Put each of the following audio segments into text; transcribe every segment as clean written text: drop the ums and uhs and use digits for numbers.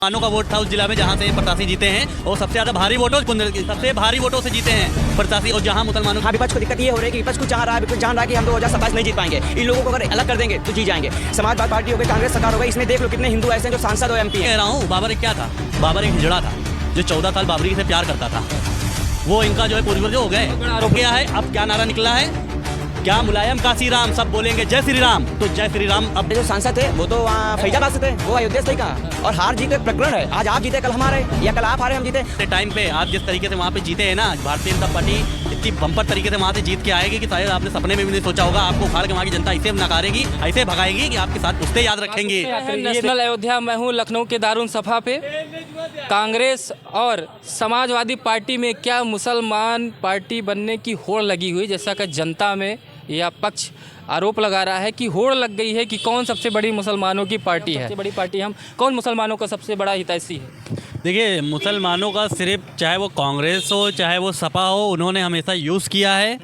मुसलमानों का वोट था उस जिला में जहाँ से प्रत्याशी जीते हैं और सबसे ज्यादा भारी वोटों से जीते हैं प्रत्याशी। और जहाँ मुसलमानों हाँ, विपक्ष को दिक्कत ये हो रही है कि विपक्ष को चाह रहा है कि हम 2027 नहीं जीत पाएंगे। इन लोगों को अगर अलग कर देंगे तो जीत जाएंगे। समाजवादी पार्टी हो गई, कांग्रेस सरकार हो गई, इसमें देख लो कितने हिंदू ऐसे हैं जो सांसद और MP कह रहा हूँ। बाबर एक क्या था? बाबर एक हिजड़ा था जो 14 साल बाबरी से प्यार करता था। वो इनका जो है पूर्वज हो गए। आरोप क्या है? अब क्या नारा निकला है? क्या मुलायम काशी राम, सब बोलेंगे जय श्री राम। तो जय श्री राम। अब जो सांसद थे वो तो वहाँ फैजाबाद से थे, वो अयोध्या से ही कहा। और हार जीत एक प्रकरण है। आज आप जीते, कल हम हारे, या कल आप हारे हम जीते। टाइम पे आप जिस तरीके से वहाँ पे जीते हैं ना, भारतीय जनता पार्टी इतनी बम्पर तरीके से वहाँ से जीत के आएगी कि शायद आपने सपने में भी नहीं सोचा होगा। आपको उखाड़ के वहाँ की जनता ऐसे नकारेगी, ऐसे भगाएगी कि आपके साथ उससे याद रखेंगे। नेशनल अयोध्या मैं हूँ लखनऊ के दारुल सफा पे। कांग्रेस और समाजवादी पार्टी में क्या मुसलमान पार्टी बनने की होड़ लगी हुई, जैसा कि जनता में या पक्ष आरोप लगा रहा है कि होड़ लग गई है कि कौन सबसे बड़ी मुसलमानों की पार्टी है। सबसे बड़ी पार्टी हम कौन मुसलमानों का सबसे बड़ा हितैषी है? देखिए, मुसलमानों का सिर्फ चाहे वो कांग्रेस हो चाहे वो सपा हो, उन्होंने हमेशा यूज़ किया है।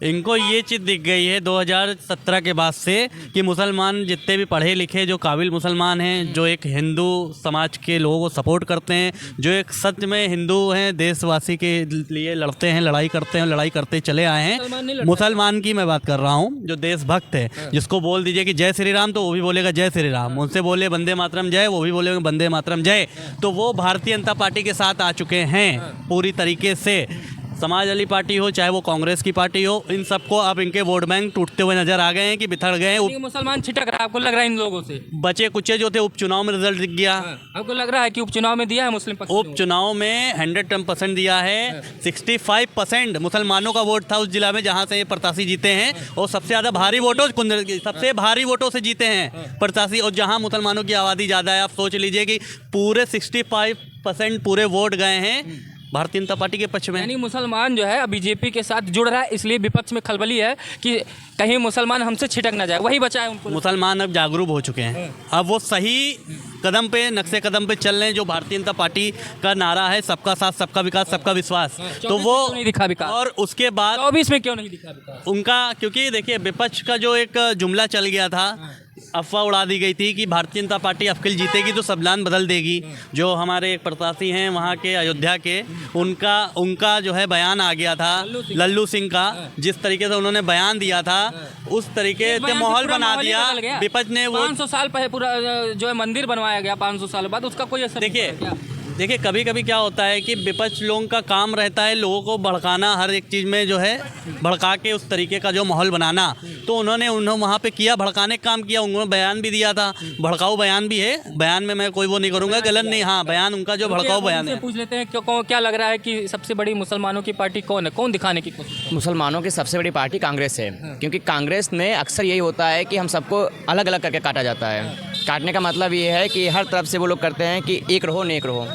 इनको ये चीज़ दिख गई है 2017 के बाद से कि मुसलमान जितने भी पढ़े लिखे जो काबिल मुसलमान हैं, जो एक हिंदू समाज के लोगों को सपोर्ट करते हैं, जो एक सच में हिंदू हैं, देशवासी के लिए लड़ते हैं, लड़ाई करते हैं, लड़ाई करते चले आए हैं। मुसलमान की मैं बात कर रहा हूँ जो देशभक्त है, जिसको बोल दीजिए कि जय श्री राम तो वो भी बोलेगा जय श्री राम। उनसे बोले वंदे मातरम जय, वो भी बोलेगा वंदे मातरम जय। तो वो भारतीय जनता पार्टी के साथ आ चुके हैं पूरी तरीके से। समाजवादी पार्टी हो चाहे वो कांग्रेस की पार्टी हो, इन सबको अब इनके वोट बैंक टूटते हुए नजर आ गए हैं कि बिथड़ गए हैं। मुसलमान छिटक रहा है, आपको लग रहा है इन लोगों से? बचे कुचे जो थे उपचुनाव में रिजल्ट दिख गया। आपको लग रहा है कि उपचुनाव में दिया है मुस्लिम पक्ष? उपचुनाव में 110% दिया है। 65% मुसलमानों का वोट था उस जिला में जहाँ से प्रत्याशी जीते हैं और सबसे भारी वोटों से जीते हैं प्रत्याशी। और जहाँ मुसलमानों की आबादी ज़्यादा है, आप सोच लीजिए कि पूरे 65% पूरे वोट गए हैं भारतीय जनता पार्टी के पक्ष में। यानी मुसलमान जो है बीजेपी के साथ जुड़ रहा है, इसलिए विपक्ष में खलबली है कि कहीं मुसलमान हमसे छिटक ना जाए, वही बचा है उनको। मुसलमान अब जागरूक हो चुके हैं, अब वो सही कदम पे, नक्शे कदम पे चल रहे हैं। जो भारतीय जनता पार्टी का नारा है सबका साथ सबका विकास सबका विश्वास, तो वो नहीं दिखा विकास। और उसके बाद 24 में क्यों नहीं दिखा विकास उनका? क्योंकि देखिए, विपक्ष का जो एक जुमला चल गया था, अफवाह उड़ा दी गई थी कि भारतीय जनता पार्टी अफकिल जीतेगी तो सबलान बदल देगी। जो हमारे एक प्रत्याशी हैं वहाँ के अयोध्या के, उनका जो है बयान आ गया था, लल्लू सिंह का। जिस तरीके से उन्होंने बयान दिया था उस तरीके से माहौल बना दिया विपक्ष ने। वो 500 साल पहले पूरा जो है मंदिर बनवाया गया 500 साल बाद, उसका कोई असर देखिए कभी कभी क्या होता है कि विपक्ष लोगों का काम रहता है लोगों को भड़काना, हर एक चीज़ में जो है भड़का के उस तरीके का जो माहौल बनाना। तो उन्होंने वहाँ पे किया, भड़काने का काम किया। उन्होंने बयान भी दिया था, भड़काऊ बयान भी है। बयान में मैं कोई वो नहीं करूँगा, गलत नहीं। हाँ, बयान उनका जो भड़काऊ बयान है। पूछ लेते हैं क्या लग रहा है कि सबसे बड़ी मुसलमानों की पार्टी कौन है? कौन दिखाने की कोशिश? मुसलमानों की सबसे बड़ी पार्टी कांग्रेस है। क्योंकि कांग्रेस में अक्सर यही होता है कि हम सबको अलग अलग करके काटा जाता है। काटने का मतलब ये है कि हर तरफ से वो लोग करते हैं कि एक रहो नेक रहो।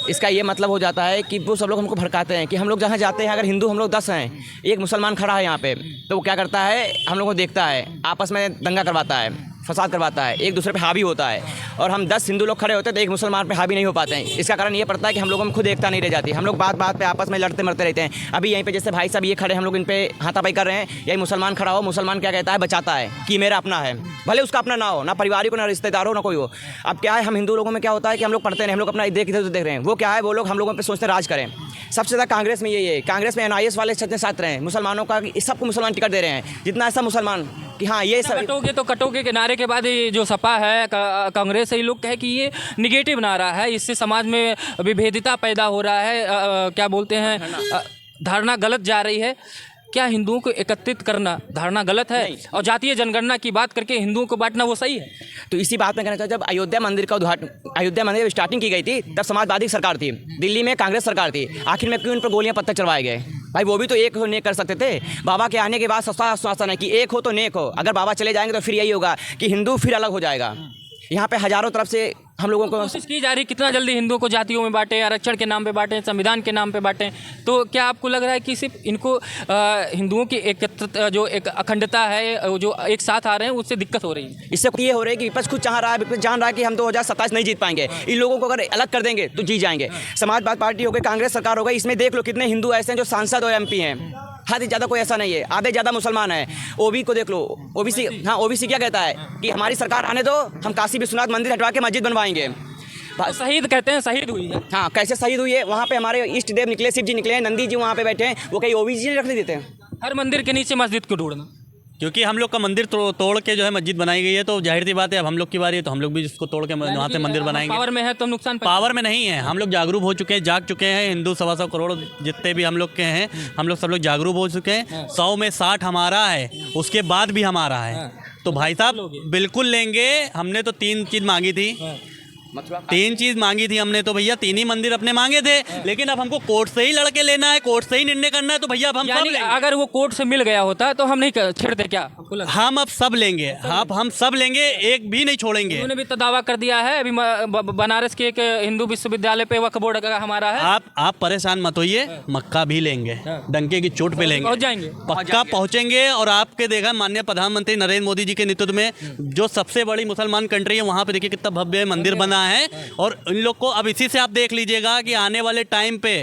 इसका ये मतलब हो जाता है कि वो सब लोग हमको भड़काते हैं कि हम लोग जहाँ जाते हैं, अगर हिंदू हम लोग 10 हैं, एक मुसलमान खड़ा है यहाँ पे, तो वो क्या करता है, हम लोग को देखता है, आपस में दंगा करवाता है, फसाद करवाता है, एक दूसरे पे हावी होता है। और हम 10 हिंदू लोग खड़े होते हैं तो एक मुसलमान पे हावी नहीं हो पाते हैं। इसका कारण ये पड़ता है कि हम लोगों में खुद एकता नहीं रह जाती। हम लोग बात बात पे आपस में लड़ते मरते रहते हैं। अभी यहीं पे जैसे भाई साहब ये खड़े, हम लोग इन पे हाथापाई कर रहे हैं, यही मुसलमान खड़ा हो, मुसलमान क्या कहता है, बचाता है कि मेरा अपना है, भले उसका अपना ना हो, ना पारिवारिक हो, ना रिश्तेदार हो, ना कोई हो। अब क्या है, हम हिंदू लोगों में क्या होता है कि हम लोग पढ़ते हैं, हम लोग अपना देख रहे हैं। वो क्या है, वो लोग हम लोगों पर सोचते राज करें। सबसे ज़्यादा कांग्रेस में यही है। कांग्रेस में NIS वाले साथ रहे हैं, मुसलमानों का सबको मुसलमान टिकट दे रहे हैं, जितना ऐसा मुसलमान कि हाँ ये सब कटोगे के नारे के बाद ये जो सपा है, कांग्रेस है, ये लोग कहे कि ये निगेटिव नारा है, इससे समाज में विभेदिता पैदा हो रहा है, क्या बोलते हैं, धारणा गलत जा रही है। क्या हिंदुओं को एकत्रित करना धारणा गलत है? और जातीय जनगणना की बात करके हिंदुओं को बांटना वो सही है? तो इसी बात में कहना चाहता हूँ, जब अयोध्या मंदिर स्टार्टिंग की गई थी तब समाजवादी सरकार थी, दिल्ली में कांग्रेस सरकार थी। आखिर में क्यों इन पर गोलियां पत्थर चलवाए गए? भाई वो भी तो एक हो नेक कर सकते थे। बाबा के आने के बाद सस्ता आश्वासन है कि एक हो तो नेक हो। अगर बाबा चले जाएंगे तो फिर यही होगा कि हिंदू फिर अलग हो जाएगा। यहाँ पे हजारों तरफ से हम लोगों को कोशिश की जा रही कितना जल्दी हिंदुओं को जातियों में बांटे, आरक्षण के नाम पे बांटे, संविधान के नाम पे बांटे। तो क्या आपको लग रहा है कि सिर्फ इनको हिंदुओं की जो एक अखंडता है, जो एक साथ आ रहे हैं, उससे दिक्कत हो रही है? इससे ये हो रहा है कि विपक्ष खुद चाह रहा है, विपक्ष जान रहा है कि हम 2027 नहीं जीत पाएंगे। इन लोगों को अगर अलग कर देंगे तो जीत जाएंगे। समाजवादी पार्टी हो गई, कांग्रेस सरकार हो गई, इसमें देख लो कितने हिंदू ऐसे हैं जो सांसद और MP हैं। हद ज़्यादा कोई ऐसा नहीं है, आधे ज़्यादा मुसलमान है। OB को देख लो, OBC क्या कहता है कि हमारी सरकार आने दो, हम काशी विश्वनाथ मंदिर हटवा के मस्जिद बनवाएंगे। तो शहीद कहते हैं, शहीद हुई है। हाँ, कैसे शहीद हुई है? वहाँ पे हमारे इष्ट देव निकले, शिव जी निकले, नंदी जी वहाँ पे बैठे हैं, वो कहीं ओबीसी जी रखने देते हैं? हर मंदिर के नीचे मस्जिद क्यों ढूंढना? क्योंकि हम लोग का मंदिर तोड़ के जो है मस्जिद बनाई गई है, तो जाहिर सी बात है अब हम लोग की बारी है तो हम लोग भी इसको तोड़ के वहाँ से मंदिर बनाएंगे। पावर में है तो नुकसान पावर में नहीं है, हम लोग जागरूक हो चुके हैं, जाग चुके हैं। हिंदू 125 करोड़ जितने भी हम लोग के हैं, हम लोग सब लोग जागरूक हो चुके हैं। 100 में 60 हमारा है, उसके बाद भी हमारा है। तो भाई साहब बिल्कुल लेंगे। हमने तो 3 चीज़ मांगी थी, 3 चीज़ मांगी थी हमने, तो भैया 3 ही मंदिर अपने मांगे थे। लेकिन अब हमको कोर्ट से ही लड़के लेना है, कोर्ट से ही निर्णय करना है, तो भैया अब हम सब यानी लेंगे। अगर वो कोर्ट से मिल गया होता तो हम नहीं छेड़ते क्या? हम अब सब लेंगे, हम सब लेंगे, एक भी नहीं छोड़ेंगे। उन्होंने भी तो दावा कर दिया है अभी बनारस के एक हिंदू विश्वविद्यालय पे वक्फ बोर्ड का हमारा है। आप परेशान मत होइए, मक्का भी लेंगे, डंके की चोट पे लेंगे, पहुंच जाएंगे, पक्का पहुंचेंगे। और आपके देखा माननीय प्रधानमंत्री नरेंद्र मोदी जी के नेतृत्व में जो सबसे बड़ी मुसलमान कंट्री है, वहाँ पे देखिए कितना भव्य मंदिर बना है। और इन लोग को अब इसी से आप देख लीजिएगा कि आने वाले टाइम पे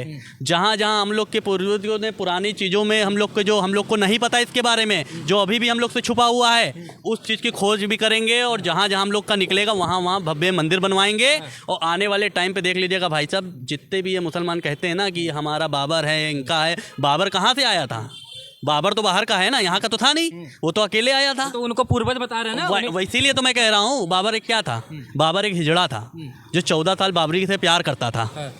जहाँ जहाँ हम लोग के पूर्वजों ने पुरानी चीज़ों में हम लोग को नहीं पता इसके बारे में, जो अभी भी हम लोग से छुपा हुआ है, उस चीज़ की खोज भी करेंगे। और जहाँ जहाँ हम लोग का निकलेगा वहाँ वहाँ भव्य मंदिर बनवाएंगे। और आने वाले टाइम पे देख लीजिएगा भाई साहब, जितने भी ये मुसलमान कहते हैं ना कि हमारा बाबर है, इनका है, बाबर कहाँ से आया था? बाबर तो बाहर का है ना, यहाँ का तो था नहीं, वो तो अकेले आया था। तो उनको पूर्वज बता रहे हैं ना। इसीलिए तो मैं कह रहा हूँ, बाबर एक क्या था? बाबर एक हिजड़ा था जो 14 साल बाबरी से प्यार करता था।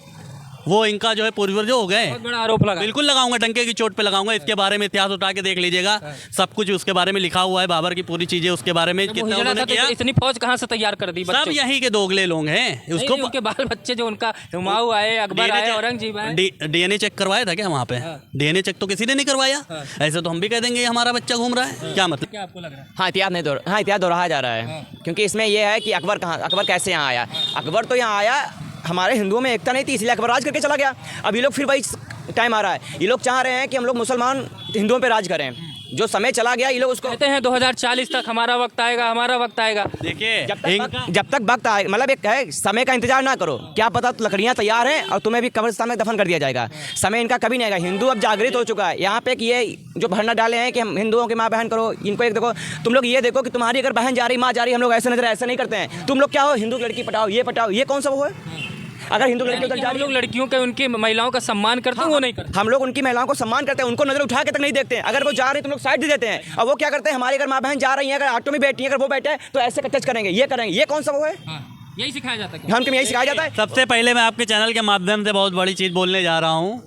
वो इनका जो है पूर्वज हो गए। बहुत बड़ा आरोप लगा। बिल्कुल लगाऊंगा, डंके की चोट पे लगाऊंगा। इसके बारे में इतिहास उठा के देख लीजिएगा, सब कुछ उसके बारे में लिखा हुआ है, बाबर की पूरी चीजें उसके बारे में कितना उन्होंने किया। इतनी फौज कहाँ से तैयार कर दी? सब यहीं के दोगले लोग हैं। उसको उनके बाल बच्चे जो उनका हुमायूं आए, अकबर आए, औरंगजेब आए। डीएनए चेक करवाया था क्या वहाँ पे? डीएनए चेक तो किसी ने नहीं करवाया। ऐसे तो हम भी कह देंगे हमारा बच्चा घूम रहा है, क्या मतलब? क्या आपको लग रहा है? हाँ, इतिहास दोहराया जा रहा है। क्योंकि इसमें यह है कि अकबर कैसे यहाँ आया? अकबर तो यहाँ आया, हमारे हिंदुओं में एकता नहीं थी, इसलिए अकबर राज करके चला गया। अब ये लोग फिर वही टाइम आ रहा है, ये लोग चाह रहे हैं कि हम लोग मुसलमान हिंदुओं पे राज करें। जो समय चला गया, ये लोग उसको कहते हैं 2040 तक हमारा वक्त आएगा, हमारा वक्त आएगा। देखिए जब तक वक्त आए, मतलब एक है, समय का इंतजार ना करो। क्या पता लकड़ियाँ तैयार हैं और तुम्हें भी कब्रिस्तान में दफन कर दिया जाएगा। समय इनका कभी नहीं आएगा। हिंदू अब जागृत हो चुका है। यहाँ पे कि ये जो भरना डाले हैं कि हम हिंदुओं की माँ बहन करो, इनको एक देखो, तुम लोग ये देखो कि तुम्हारी अगर बहन जा रही, माँ जा रही, हम लोग ऐसे नजर ऐसे नहीं करते हैं। तुम लोग क्या हो, हिंदू लड़की पटाओ, ये कौन सा वो है? अगर हिंदू लड़की उधर जा रही, हम लोग लड़कियों के, उनकी महिलाओं का सम्मान करते हैं, वो नहीं करते। हम लोग उनकी महिलाओं को सम्मान करते हैं, उनको नजर उठा के तक नहीं देखते हैं। अगर वो जा रही है तो लोग साइड दे देते हैं। और वो क्या करते हैं, हमारी अगर माँ बहन जा रही है, अगर ऑटो में बैठी है, अगर वो बैठे हैं तो ऐसे टच करेंगे, ये करेंगे। ये कौन सा वो है? यही सिखाया जाता है। हम यही सिखाया जाता है। सबसे पहले मैं आपके चैनल के माध्यम से बहुत बड़ी चीज़ बोलने जा रहा हूँ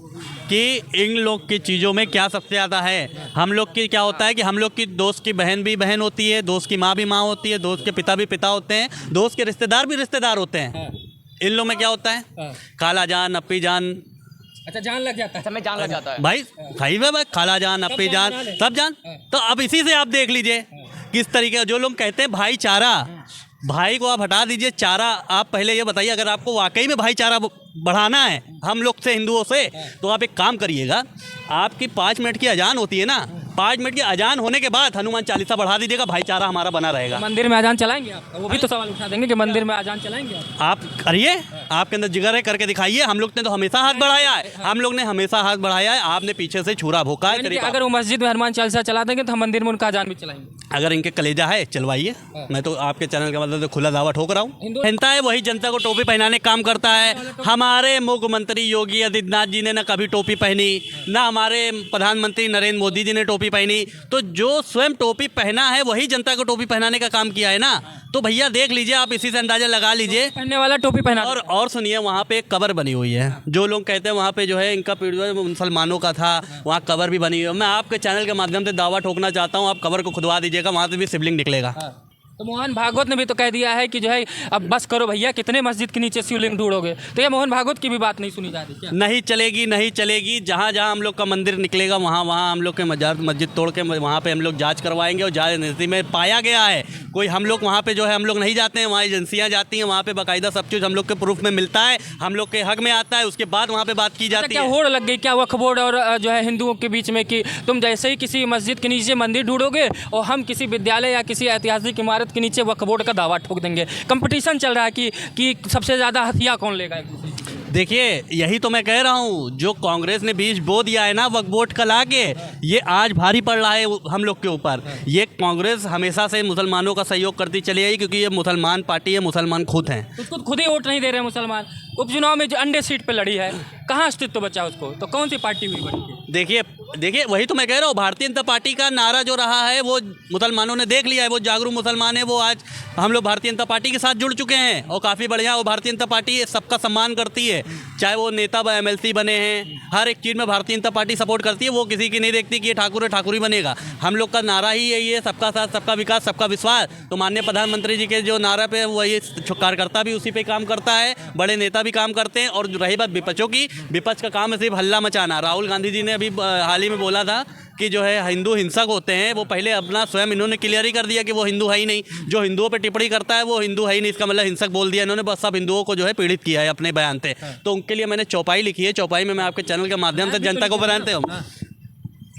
कि इन लोग की चीज़ों में क्या सबसे ज़्यादा है। हम लोग की क्या होता है कि हम लोग की दोस्त की बहन भी बहन होती है, दोस्त की माँ भी माँ होती है, दोस्त के पिता भी पिता होते हैं, दोस्त के रिश्तेदार भी रिश्तेदार होते हैं। इन लोग में क्या होता है, खाला जान, अप्पी जान। अच्छा, जान लग जाता है, समय जान लग जाता है भाई सही है भाई, खाला जान, अप्पी जान, सब जान। तो अब इसी से आप देख लीजिए किस तरीके, जो लोग कहते हैं भाईचारा, भाई को आप हटा दीजिए, चारा। आप पहले ये बताइए, अगर आपको वाकई में भाईचारा बढ़ाना है हम लोग से, हिंदुओं से, तो आप एक काम करिएगा, आपकी 5 मिनट की अजान होती है ना, 5 मिनट की अजान होने के बाद हनुमान चालीसा बढ़ा दीजिएगा, भाईचारा हमारा बना रहेगा। मंदिर में अजान चलाएंगे आप? वो भी तो सवाल उठा देंगे कि मंदिर में अजान चलाएंगे आप करिए, आपके अंदर जिगर है, करके दिखाइए। हम लोग ने तो हमेशा हाथ बढ़ाया है, हम लोग ने हमेशा हाथ बढ़ाया है, आपने पीछे से छुरा भोंका है। अगर वो मस्जिद में हनुमान चालीसा चला देंगे तो हम मंदिर में उनका अजान भी चलाएंगे। अगर इनके कलेजा है चलवाइए, मैं तो आपके चैनल का मतलब खुला दावा ठोक रहा हूँ। जनता है वही जनता को टोपी पहनाने का काम करता है। हमारे मुख्यमंत्री योगी आदित्यनाथ जी ने ना कभी टोपी पहनी, ना हमारे प्रधानमंत्री नरेंद्र मोदी जी ने टोपी पहनी। तो जो स्वयं टोपी पहना है वही जनता को टोपी पहनाने का काम किया है ना। तो भैया देख लीजिए, आप इसी से अंदाजा लगा लीजिए। पहनने वाला टोपी पहना। और सुनिए, वहाँ पे एक कब्र बनी हुई है, जो लोग कहते हैं वहाँ पे जो है इनका पूर्वज मुसलमानों का था, वहाँ कब्र भी बनी हुई है। मैं आपके चैनल के माध्यम से दावा ठोकना चाहता हूँ, आप कब्र को खुदवा दीजिएगा, वहाँ से भी शिवलिंग निकलेगा। तो मोहन भागवत ने भी तो कह दिया है कि जो है अब बस करो भैया, कितने मस्जिद के नीचे शिवलिंग ढूंढोगे। तो ये मोहन भागवत की भी बात नहीं सुनी जा रही क्या? नहीं चलेगी, नहीं चलेगी। जहाँ जहाँ हम लोग का मंदिर निकलेगा वहाँ वहाँ हम लोग के मस्जिद तोड़ के वहाँ पे हम लोग जांच करवाएंगे। और जांच नज़दीक में पाया गया है कोई, हम लोग वहाँ पे जो है हम लोग नहीं जाते हैं, वहाँ एजेंसियाँ जाती हैं, वहाँ पे बाकायदा सब चीज़ हम लोग के प्रूफ में मिलता है, हम लोग के हक में आता है, उसके बाद वहाँ पे बात की जाती है। क्या होड़ लग गई क्या वक्फ बोर्ड और जो है हिंदुओं के बीच में कि तुम जैसे ही किसी मस्जिद के नीचे मंदिर ढूंढोगे और हम किसी विद्यालय या किसी ऐतिहासिक इमारत के नीचे वक्फ बोर्ड का दावा ठोक देंगे। कंपटीशन चल रहा है कि सबसे ज़्यादा हथिया कौन लेगा। देखिए यही तो मैं कह रहा हूँ, जो कांग्रेस ने बीज बो दिया है ना वक्फ बोर्ड का लाके, ये आज भारी पड़ रहा है हम लोग के ऊपर। ये कांग्रेस हमेशा से मुसलमानों का सहयोग करती चली आई, क्योंकि ये मुसलमान पार्टी है, मुसलमान खुद हैं। उसको खुद ही वोट नहीं दे रहे हैं मुसलमान। उपचुनाव में जो अंडे सीट पे लड़ी है, कहाँ अस्तित्व बचा उसको? तो कौन सी पार्टी हुई बन के? देखिए वही तो मैं कह रहा हूँ, भारतीय जनता पार्टी का नारा जो रहा है वो मुसलमानों ने देख लिया है। वो जागरूक मुसलमान है, वो आज हम लोग भारतीय जनता पार्टी के साथ जुड़ चुके हैं और काफ़ी बढ़िया। वो भारतीय जनता पार्टी सबका सम्मान करती है, चाहे वो नेता MLC बने हैं, हर एक चीज़ में भारतीय जनता पार्टी सपोर्ट करती है। वो किसी की नहीं देखती कि ये ठाकुर है ठाकुर ही बनेगा। हम लोग का नारा ही यही है, सबका साथ सबका विकास सबका विश्वास। तो माननीय प्रधानमंत्री जी के जो नारा पे वही कार्यकर्ता भी उसी पे काम करता है, बड़े नेता भी काम करते हैं। और रही बात विपक्षों की, विपक्ष का काम है सिर्फ हल्ला मचाना। राहुल गांधी जी ने अभी हाल ही में बोला था कि जो है हिंदू हिंसक होते हैं। वो पहले अपना स्वयं इन्होंने क्लियर ही कर दिया कि वो हिंदू है ही नहीं। जो हिंदुओं पे टिप्पणी करता है वो हिंदू है ही नहीं, इसका मतलब हिंसक बोल दिया इन्होंने। बस सब हिंदुओं को जो है पीड़ित किया है अपने बयान से। तो उनके लिए मैंने चौपाई लिखी है। चौपाई में मैं आपके चैनल के माध्यम से जनता को बताते हूँ।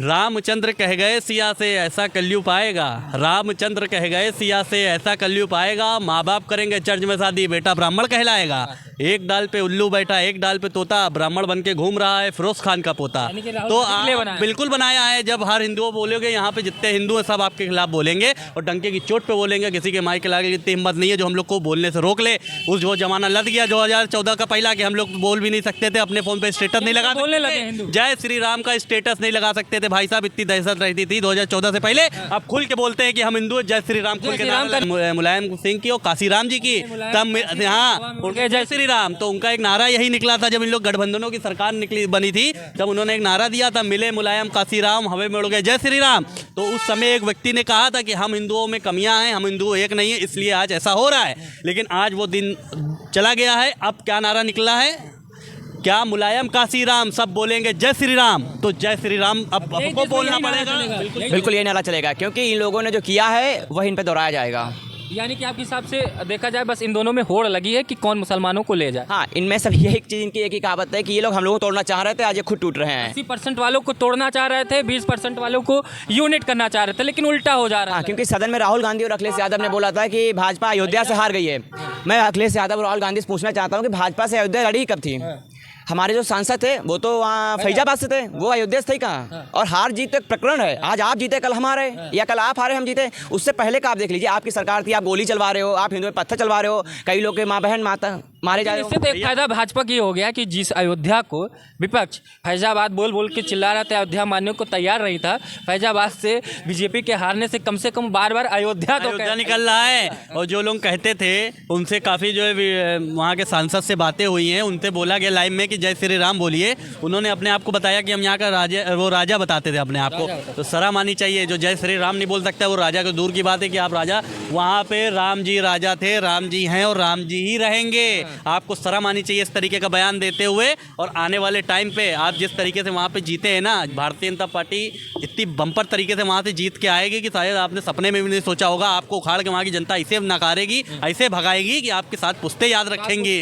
रामचंद्र कह गए सिया से ऐसा कलयुग आएगा, रामचंद्र कह गए सिया से ऐसा कलयुग आएगा। माँ बाप करेंगे चर्च में शादी, बेटा ब्राह्मण कहलाएगा। एक डाल पे उल्लू बैठा एक डाल पे तोता, ब्राह्मण बन के घूम रहा है फिरोज खान का पोता। तो आप बिल्कुल बनाया है। जब हर हिंदुओं बोलोगे, यहाँ पे जितने हिंदू हैं सब आपके खिलाफ बोलेंगे और डंके की चोट पे बोलेंगे। किसी के माइक के लागे इतनी हिम्मत नहीं है जो हम लोग को बोलने से रोक ले। उस जो जमाना लग गया 2014 का पहला, कि हम लोग बोल भी नहीं सकते थे, अपने फोन पे स्टेटस नहीं लगा सकते, जय श्री राम का स्टेटस नहीं लगा सकते थे। भाई साहब इतनी दहशत रहती थी 2014 से पहले। अब खुल के बोलते हैं कि हम हिंदू जय श्री राम खुल के। मुलायम सिंह की और काशीराम जी की, तब हाँ उनके जय श्री राम। तो उनका एक नारा यही निकला था जब इन लोग गठबंधनों की सरकार बनी थी, तब उन्होंने एक नारा दिया था, मिले मुलायम काशीराम हवे में उड़ गए जय श्री राम। तो उस समय एक व्यक्ति ने कहा था कि हम हिंदुओं में कमियां हैं, हम हिंदू एक नहीं है, इसलिए आज ऐसा हो रहा है। लेकिन आज वो दिन चला गया है। अब क्या नारा निकला है? क्या मुलायम काशीराम सब बोलेंगे जय श्री राम। तो जय श्री राम अब हमको बोलना पड़ेगा। बिल्कुल ये नारा चलेगा, क्योंकि इन लोगों ने जो किया है वही इन पे दोहराया जाएगा। यानी कि आपके हिसाब से देखा जाए बस इन दोनों में होड़ लगी है कि कौन मुसलमानों को ले जाए। हाँ, इनमें सब यही चीज़ इनकी एक ही कहावत है कि ये लोग हम लोगों को तोड़ना चाह रहे थे, आज ये खुद टूट रहे हैं। 80% वालों को तोड़ना चाह रहे थे, 20% वालों को यूनिट करना चाह रहे थे, लेकिन उल्टा हो जा रहा है। हाँ, क्योंकि सदन में राहुल गांधी और अखिलेश यादव ने बोला था कि भाजपा अयोध्या से हार गई है। मैं अखिलेश यादव और राहुल गांधी से पूछना चाहता हूँ कि भाजपा से अयोध्या लड़ी कब थी? हमारे जो सांसद थे वो तो वहाँ फैजाबाद से थे, वो अयोध्या से थे कहाँ? और हार जीत एक प्रकरण है। आज आप जीते कल हम हारे, या कल आप हारे हम जीते। उससे पहले का आप देख लीजिए, आपकी सरकार थी, आप गोली चलवा रहे हो, आप हिंदुओं पे पत्थर चलवा रहे हो, कई लोग के माँ बहन माता मारे जा रहे हो। इससे तो एक फायदा भाजपा की हो गया कि जिस अयोध्या को विपक्ष फैजाबाद बोल बोल के चिल्ला रहा था, अयोध्या मानने को तैयार नहीं था, फैजाबाद से बीजेपी के हारने से कम बार बार अयोध्या निकल रहा है। और जो लोग कहते थे उनसे काफ़ी जो है वहाँ के सांसद से बातें हुई हैं, उनसे बोला गया लाइव में कि जय श्री राम बोलिए। उन्होंने अपने आप को बताया कि हम यहाँ का राजा, वो राजा बताते थे अपने आप को। तो शर्म आनी चाहिए। जो जय श्री राम नहीं बोल सकता वो राजा को दूर की बात है कि आप राजा। वहाँ पे राम जी राजा थे, राम जी हैं और राम जी ही रहेंगे। आपको शर्म आनी चाहिए इस तरीके का बयान देते हुए। और आने वाले टाइम पे आप जिस तरीके से वहाँ पे जीते हैं ना, भारतीय जनता पार्टी इतनी बम्पर तरीके से वहाँ से जीत के आएगी कि शायद आपने सपने में भी नहीं सोचा होगा। आपको उखाड़ के वहाँ की जनता ऐसे नकारेगी, ऐसे भगाएगी कि आपके साथ पुश्ते याद रखेंगे।